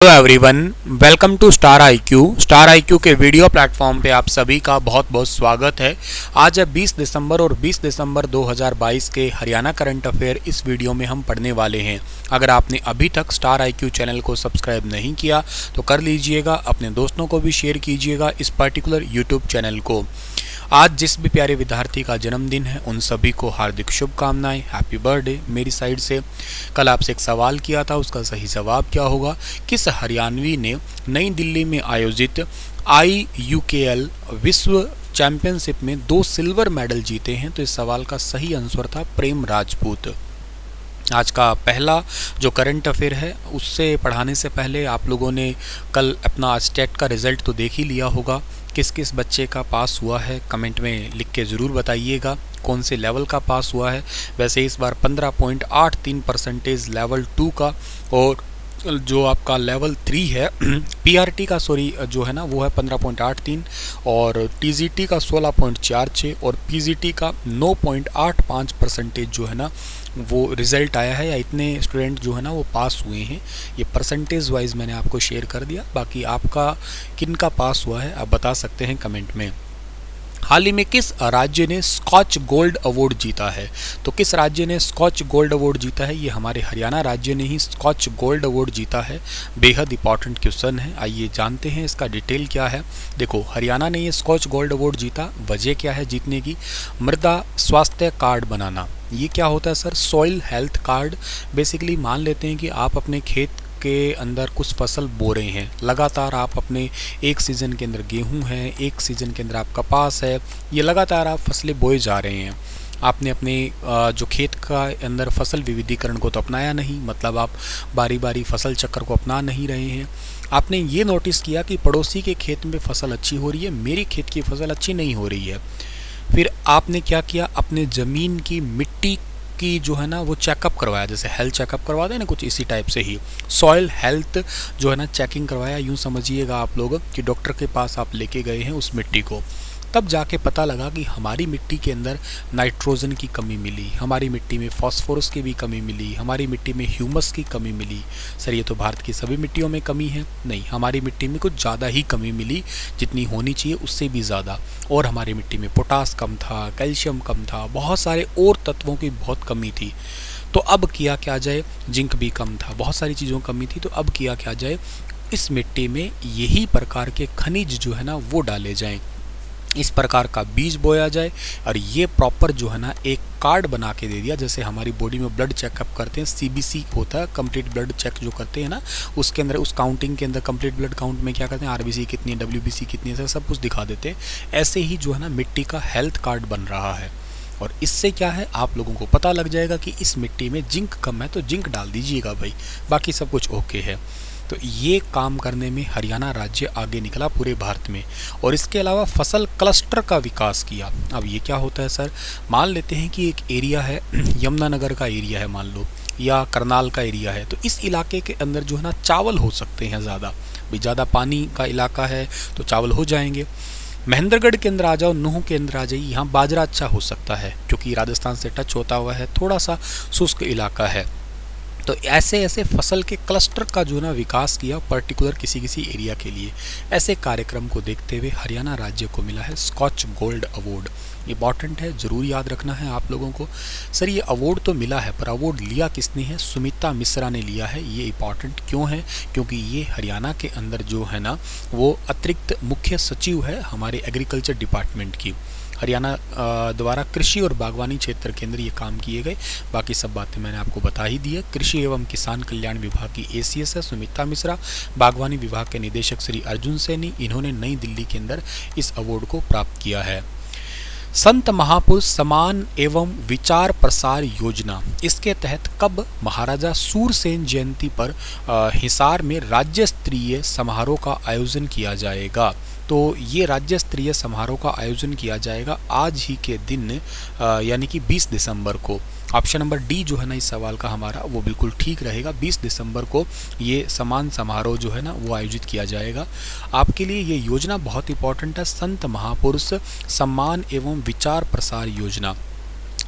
Hello everyone, welcome to star IQ के video platform पे आप सभी का बहुत बहुत स्वागत है। आज है 20 दिसंबर और 20 दिसंबर 2022 के हरियाणा करंट अफेयर इस वीडियो में हम पढ़ने वाले हैं। अगर आपने अभी तक स्टार आईक्यू चैनल को सब्सक्राइब नहीं किया तो कर लीजिएगा, अपने दोस्तों को भी शेयर कीजिएगा इस पर्टिकुलर यूट्यूब चैनल को। आज जिस भी प्यारे विद्यार्थी का जन्मदिन है उन सभी को हार्दिक शुभकामनाएं, हैप्पी बर्थडे मेरी साइड से। कल आपसे एक सवाल किया था, उसका सही जवाब क्या होगा? किस हरियाणवी ने नई दिल्ली में आयोजित IUKL विश्व चैंपियनशिप में 2 सिल्वर मेडल जीते हैं? तो इस सवाल का सही आंसर था प्रेम राजपूत। आज का पहला जो करंट अफेयर है उससे पढ़ाने से पहले आप लोगों ने कल अपना स्टेट का रिज़ल्ट तो देख ही लिया होगा। किस किस बच्चे का पास हुआ है कमेंट में लिख के ज़रूर बताइएगा, कौन से लेवल का पास हुआ है। वैसे इस बार 15.83% लेवल 2 का, और जो आपका लेवल 3 है PRT का जो है ना वो है 15.83, और TGT का 16.46 और PGT का 9.85% जो है ना वो रिज़ल्ट आया है, या इतने स्टूडेंट जो है ना वो पास हुए हैं। ये परसेंटेज वाइज मैंने आपको शेयर कर दिया। बाकी आपका किन का पास हुआ है आप बता सकते हैं कमेंट में। हाल ही में किस राज्य ने स्कॉच गोल्ड अवार्ड जीता है? तो किस राज्य ने स्कॉच गोल्ड अवार्ड जीता है? ये हमारे हरियाणा राज्य ने ही स्कॉच गोल्ड अवार्ड जीता है। बेहद इंपॉर्टेंट क्वेश्चन है, आइए जानते हैं इसका डिटेल क्या है। देखो, हरियाणा ने ये स्कॉच गोल्ड अवार्ड जीता, वजह क्या है जीतने की? मृदा स्वास्थ्य कार्ड बनाना। ये क्या होता है sir? Soil health card. Basically मान लेते हैं कि आप अपने खेत के अंदर कुछ फसल बो रहे हैं, लगातार आप अपने एक सीज़न के अंदर गेहूं है, एक सीज़न के अंदर आप कपास है, ये लगातार आप फसलें बोए जा रहे हैं। आपने अपने जो खेत का अंदर फसल विविधीकरण को तो अपनाया नहीं, मतलब आप बारी बारी फसल चक्र को अपना नहीं रहे हैं। आपने ये नोटिस किया कि पड़ोसी के खेत में फसल अच्छी हो रही है, मेरी खेत की फसल अच्छी नहीं हो रही है। फिर आपने क्या किया? अपने ज़मीन की मिट्टी की जो है ना वो चेकअप करवाया, जैसे हेल्थ चेकअप करवाते हैं ना, कुछ इसी टाइप से ही सॉइल हेल्थ जो है ना चेकिंग करवाया। यूँ समझिएगा आप लोग कि डॉक्टर के पास आप लेके गए हैं उस मिट्टी को, तब जाके पता लगा कि हमारी मिट्टी के अंदर नाइट्रोजन की कमी मिली, हमारी मिट्टी में फास्फोरस की भी कमी मिली, हमारी मिट्टी में ह्यूमस की कमी मिली। सर ये तो भारत की सभी मिट्टियों में कमी है? नहीं, हमारी मिट्टी में कुछ ज़्यादा ही कमी मिली, जितनी होनी चाहिए उससे भी ज़्यादा। और हमारी मिट्टी में पोटास कम था, कैल्शियम कम था, बहुत सारे और तत्वों की बहुत कमी थी। तो अब किया क्या जाए? जिंक भी कम था, बहुत सारी चीज़ों की कमी थी। तो अब किया क्या जाए? इस मिट्टी में यही प्रकार के खनिज जो है ना वो डाले जाएँ, इस प्रकार का बीज बोया जाए, और ये प्रॉपर जो है ना एक कार्ड बना के दे दिया। जैसे हमारी बॉडी में ब्लड चेकअप करते हैं, CBC होता है, कंप्लीट ब्लड चेक जो करते हैं ना, उसके अंदर उस काउंटिंग के अंदर कंप्लीट ब्लड काउंट में क्या करते हैं, RBC कितनी है, WBC कितनी है, सब कुछ दिखा देते हैं। ऐसे ही जो है ना मिट्टी का हेल्थ कार्ड बन रहा है, और इससे क्या है आप लोगों को पता लग जाएगा कि इस मिट्टी में जिंक कम है तो जिंक डाल दीजिएगा भाई, बाकी सब कुछ ओके है। तो ये काम करने में हरियाणा राज्य आगे निकला पूरे भारत में। और इसके अलावा फसल क्लस्टर का विकास किया। अब ये क्या होता है सर? मान लेते हैं कि एक एरिया है, यमुनानगर का एरिया है मान लो, या करनाल का एरिया है, तो इस इलाके के अंदर जो है ना चावल हो सकते हैं ज़्यादा, भाई ज़्यादा पानी का इलाका है तो चावल हो जाएंगे। महेंद्रगढ़ के अंदर आ जाओ, नूह के अंदर आ जाइए, यहाँ बाजरा अच्छा हो सकता है क्योंकि राजस्थान से टच होता हुआ है, थोड़ा सा शुष्क इलाका है। तो ऐसे ऐसे फसल के क्लस्टर का जो ना विकास किया पर्टिकुलर किसी किसी एरिया के लिए। ऐसे कार्यक्रम को देखते हुए हरियाणा राज्य को मिला है स्कॉच गोल्ड अवार्ड। इंपॉर्टेंट है, ज़रूर याद रखना है आप लोगों को। सर ये अवार्ड तो मिला है, पर अवार्ड लिया किसने है? सुमिता मिश्रा ने लिया है। ये इंपॉर्टेंट क्यों है? क्योंकि ये हरियाणा के अंदर जो है ना वो अतिरिक्त मुख्य सचिव है हमारे एग्रीकल्चर डिपार्टमेंट की। हरियाणा द्वारा कृषि और बागवानी क्षेत्र के अंदर ये काम किए गए। बाकी सब बातें मैंने आपको बता ही दी है। कृषि एवं किसान कल्याण विभाग की ACS है सुमिता मिश्रा, बागवानी विभाग के निदेशक श्री अर्जुन सैनी, इन्होंने नई दिल्ली के अंदर इस अवार्ड को प्राप्त किया है। संत महापुरुष सम्मान एवं विचार प्रसार योजना, इसके तहत कब महाराजा सूरसेन जयंती पर हिसार में राज्य स्तरीय समारोह का आयोजन किया जाएगा? तो ये राज्य स्तरीय समारोह का आयोजन किया जाएगा आज ही के दिन, यानी कि 20 दिसंबर को। ऑप्शन नंबर डी जो है ना इस सवाल का हमारा वो बिल्कुल ठीक रहेगा। 20 दिसंबर को ये सम्मान समारोह जो है ना वो आयोजित किया जाएगा। आपके लिए ये योजना बहुत इंपॉर्टेंट है, संत महापुरुष सम्मान एवं विचार प्रसार योजना।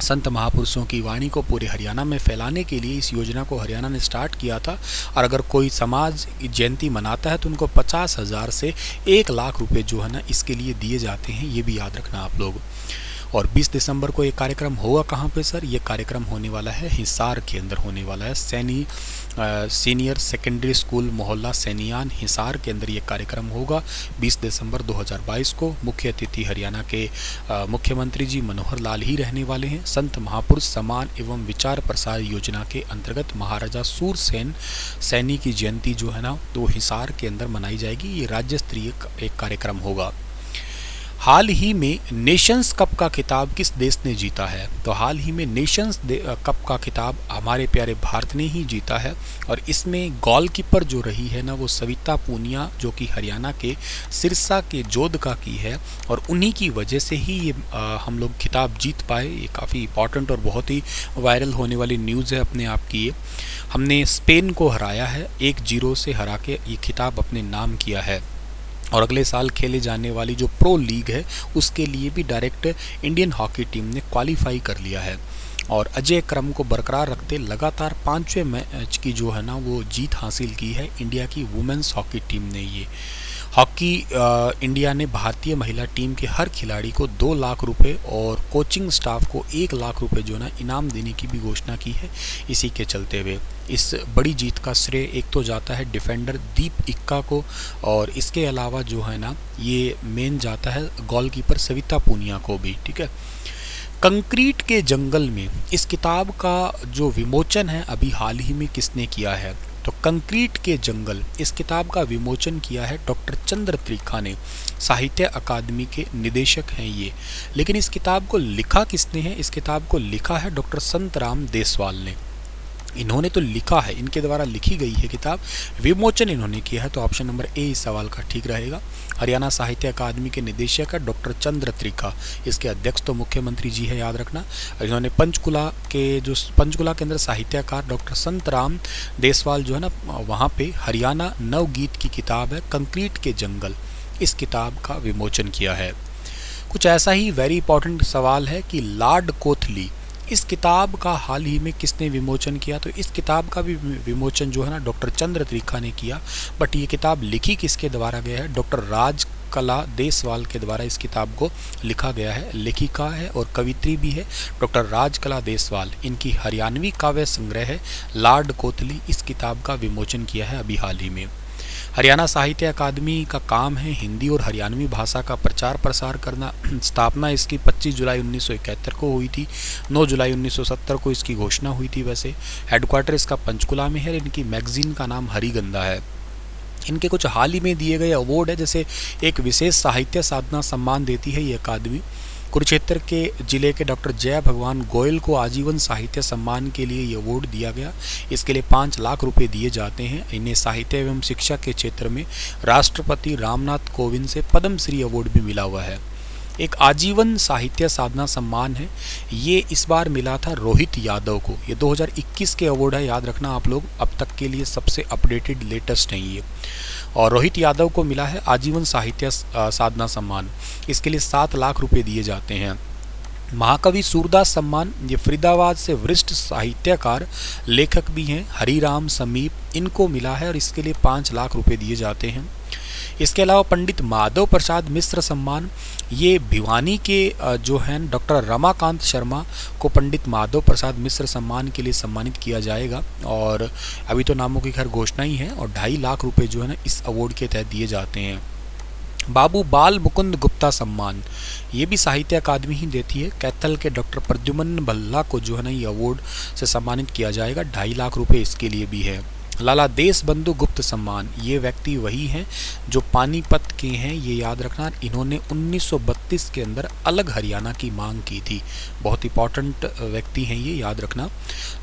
संत महापुरुषों की वाणी को पूरे हरियाणा में फैलाने के लिए इस योजना को हरियाणा ने स्टार्ट किया था। और अगर कोई समाज जयंती मनाता है तो उनको 50,000 से 1 लाख रुपए जो है ना इसके लिए दिए जाते हैं, ये भी याद रखना आप लोग। और 20 दिसंबर को ये कार्यक्रम होगा कहाँ पे सर? ये कार्यक्रम होने वाला है हिसार के अंदर होने वाला है। सीनियर सेकेंडरी स्कूल मोहल्ला सैनियान हिसार के अंदर ये कार्यक्रम होगा 20 दिसंबर 2022 को। मुख्य अतिथि हरियाणा के मुख्यमंत्री जी मनोहर लाल ही रहने वाले हैं। संत महापुरुष सम्मान एवं विचार प्रसार योजना के अंतर्गत महाराजा सूरसेन सैनी की जयंती जो है ना तो हिसार के अंदर मनाई जाएगी। ये राज्य स्तरीय एक कार्यक्रम होगा। हाल ही में नेशंस कप का खिताब किस देश ने जीता है? तो हाल ही में नेशंस कप का खिताब हमारे प्यारे भारत ने ही जीता है। और इसमें गोलकीपर जो रही है ना वो सविता पूनिया, जो कि हरियाणा के सिरसा के जोधका की है। और उन्हीं की वजह से ही ये हम लोग खिताब जीत पाए। ये काफ़ी इंपॉर्टेंट और बहुत ही वायरल होने वाली न्यूज़ है अपने आप की। ये हमने स्पेन को हराया है 1-0 से हरा के ये खिताब अपने नाम किया है। और अगले साल खेले जाने वाली जो प्रो लीग है उसके लिए भी डायरेक्ट इंडियन हॉकी टीम ने क्वालिफाई कर लिया है। और अजय क्रम को बरकरार रखते लगातार 5वें मैच की जो है ना वो जीत हासिल की है इंडिया की वुमेन्स हॉकी टीम ने। ये हॉकी इंडिया ने भारतीय महिला टीम के हर खिलाड़ी को 2 लाख रुपए और कोचिंग स्टाफ को 1 लाख रुपए जो ना इनाम देने की भी घोषणा की है। इसी के चलते हुए इस बड़ी जीत का श्रेय एक तो जाता है डिफेंडर दीप इक्का को, और इसके अलावा जो है ना ये मेन जाता है गोलकीपर सविता पूनिया को भी। ठीक है। कंक्रीट के जंगल में इस किताब का जो विमोचन है अभी हाल ही में किसने किया है? तो कंक्रीट के जंगल इस किताब का विमोचन किया है डॉक्टर चंद्र त्रिखा ने। साहित्य अकादमी के निदेशक हैं ये। लेकिन इस किताब को लिखा किसने है? इस किताब को लिखा है डॉक्टर संतराम देसवाल ने। इन्होंने तो लिखा है, इनके द्वारा लिखी गई है किताब, विमोचन इन्होंने किया है। तो ऑप्शन नंबर ए इस सवाल का ठीक रहेगा। हरियाणा साहित्य अकादमी के निदेशक है डॉक्टर चंद्र त्रिखा। इसके अध्यक्ष तो मुख्यमंत्री जी है, याद रखना। इन्होंने पंचकुला के अंदर साहित्यकार डॉक्टर संतराम देसवाल जो है ना वहाँ पे हरियाणा नवगीत की किताब है कंक्रीट के जंगल, इस किताब का विमोचन किया है। कुछ ऐसा ही वेरी इंपॉर्टेंट सवाल है कि लॉर्ड कोथली इस किताब का हाल ही में किसने विमोचन किया? तो इस किताब का भी विमोचन जो है ना डॉक्टर चंद्र त्रिखा ने किया। बट ये किताब लिखी किसके द्वारा गया है? डॉक्टर राजकला देसवाल के द्वारा इस किताब को लिखा गया है। लेखिका है और कवित्री भी है डॉक्टर राजकला देसवाल। इनकी हरियाणवी काव्य संग्रह है लॉर्ड कोथली, इस किताब का विमोचन किया है अभी हाल ही में। हरियाणा साहित्य अकादमी का काम है हिंदी और हरियाणवी भाषा का प्रचार प्रसार करना। स्थापना इसकी 25 जुलाई 1971 को हुई थी। 9 जुलाई 1970 को इसकी घोषणा हुई थी। वैसे हेडक्वार्टर इसका पंचकुला में है। इनकी मैगजीन का नाम हरिगंधा है। इनके कुछ हाल ही में दिए गए अवार्ड है, जैसे एक विशेष साहित्य साधना सम्मान देती है ये अकादमी। कुरुक्षेत्र के जिले के डॉक्टर जय भगवान गोयल को आजीवन साहित्य सम्मान के लिए ये अवार्ड दिया गया। इसके लिए 5 लाख रुपए दिए जाते हैं। इन्हें साहित्य एवं शिक्षा के क्षेत्र में राष्ट्रपति रामनाथ कोविंद से पद्मश्री अवार्ड भी मिला हुआ है। एक आजीवन साहित्य साधना सम्मान है, ये इस बार मिला था रोहित यादव को। ये 2021 के अवार्ड है, याद रखना आप लोग, अब तक के लिए सबसे अपडेटेड लेटेस्ट है ये। और रोहित यादव को मिला है आजीवन साहित्य साधना सम्मान। इसके लिए 7 लाख रुपए दिए जाते हैं। महाकवि सूरदास सम्मान, ये फरीदाबाद से वरिष्ठ साहित्यकार लेखक भी हैं हरिराम समीप, इनको मिला है और इसके लिए 5 लाख रुपए दिए जाते हैं। इसके अलावा पंडित माधव प्रसाद मिश्र सम्मान, ये भिवानी के जो हैं डॉक्टर रमाकांत शर्मा को पंडित माधव प्रसाद मिश्र सम्मान के लिए सम्मानित किया जाएगा। और अभी तो नामों की खैर घोषणा ही है। और 2.5 लाख रुपए जो है ना इस अवार्ड के तहत दिए जाते हैं। बाबू बाल मुकुंद गुप्ता सम्मान, ये भी साहित्य अकादमी ही देती है। कैथल के डॉक्टर प्रद्युमन भल्ला को जो है ना ये अवार्ड से सम्मानित किया जाएगा। 2.5 लाख रुपए इसके लिए भी है। लाला देश बंधु गुप्त सम्मान, ये व्यक्ति वही हैं जो पानीपत के हैं, ये याद रखना। इन्होंने 1932 के अंदर अलग हरियाणा की मांग की थी। बहुत इंपॉर्टेंट व्यक्ति हैं ये, याद रखना।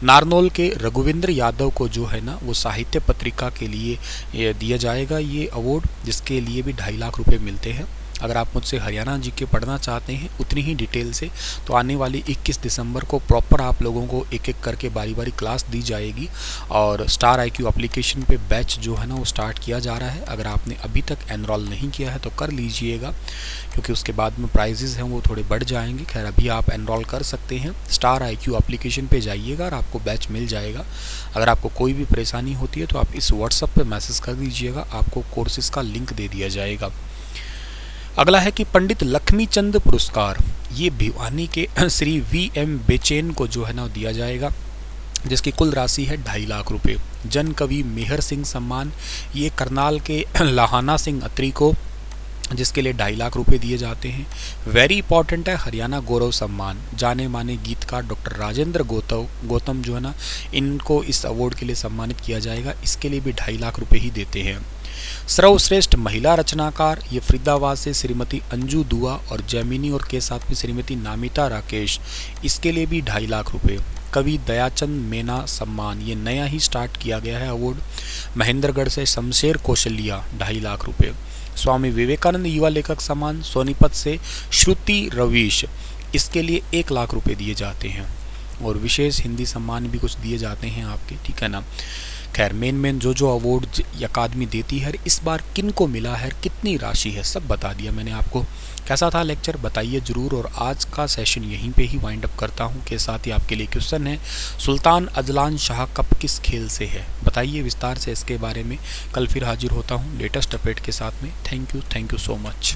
नारनौल के रघुविंद्र यादव को जो है ना वो साहित्य पत्रिका के लिए दिया जाएगा ये अवार्ड, जिसके लिए भी 2.5 लाख रुपए मिलते हैं। अगर आप मुझसे हरियाणा जीके पढ़ना चाहते हैं उतनी ही डिटेल से, तो आने वाली 21 दिसंबर को प्रॉपर आप लोगों को एक एक करके बारी बारी क्लास दी जाएगी। और स्टार IQ एप्लीकेशन पे बैच जो है ना वो स्टार्ट किया जा रहा है। अगर आपने अभी तक एनरोल नहीं किया है तो कर लीजिएगा, क्योंकि उसके बाद में प्राइजेज़ हैं वो थोड़े बढ़ जाएंगे। खैर अभी आप एनरोल कर सकते हैं, स्टार IQ एप्लीकेशन पे जाइएगा और आपको बैच मिल जाएगा। अगर आपको कोई भी परेशानी होती है तो आप इस व्हाट्सएप पे मैसेज कर दीजिएगा, आपको कोर्सेज़ का लिंक दे दिया जाएगा। अगला है कि पंडित लक्ष्मीचंद पुरस्कार, ये भिवानी के श्री VM बेचैन को जो है ना दिया जाएगा, जिसकी कुल राशि है 2.5 लाख रुपए। जन कवि मेहर सिंह सम्मान, ये करनाल के लाहाना सिंह अत्री को, जिसके लिए 2.5 लाख रुपए दिए जाते हैं। वेरी इंपॉर्टेंट है हरियाणा गौरव सम्मान, जाने माने गीतकार डॉक्टर राजेंद्र गौतम जो है ना, इनको इस अवार्ड के लिए सम्मानित किया जाएगा। इसके लिए भी 2.5 लाख रुपए ही देते हैं। सर्वश्रेष्ठ महिला रचनाकार, ये फरीदाबाद से श्रीमती अंजू दुआ और जैमिनी और के साथ में श्रीमती नामिता राकेश, इसके लिए भी 2.5 लाख रुपए। कवि दयाचंद मेना सम्मान, ये नया ही स्टार्ट किया गया है अवार्ड। महेंद्रगढ़ से शमशेर कौशलिया, 2.5 लाख रुपए। स्वामी विवेकानंद युवा लेखक सम्मान सोनीपत से श्रुति रवीश, इसके लिए 1 लाख रुपए दिए जाते हैं। और विशेष हिंदी सम्मान भी कुछ दिए जाते हैं आपके, ठीक है ना। खैर मेन जो अवार्ड अकादमी देती है, इस बार किन को मिला है, कितनी राशि है, सब बता दिया मैंने आपको। कैसा था लेक्चर बताइए ज़रूर। और आज का सेशन यहीं पे ही वाइंड अप करता हूँ। के साथ ही आपके लिए क्वेश्चन है, सुल्तान अजलान शाह कप किस खेल से है, बताइए विस्तार से इसके बारे में। कल फिर हाजिर होता हूँ लेटेस्ट अपडेट के साथ में। Thank you so much.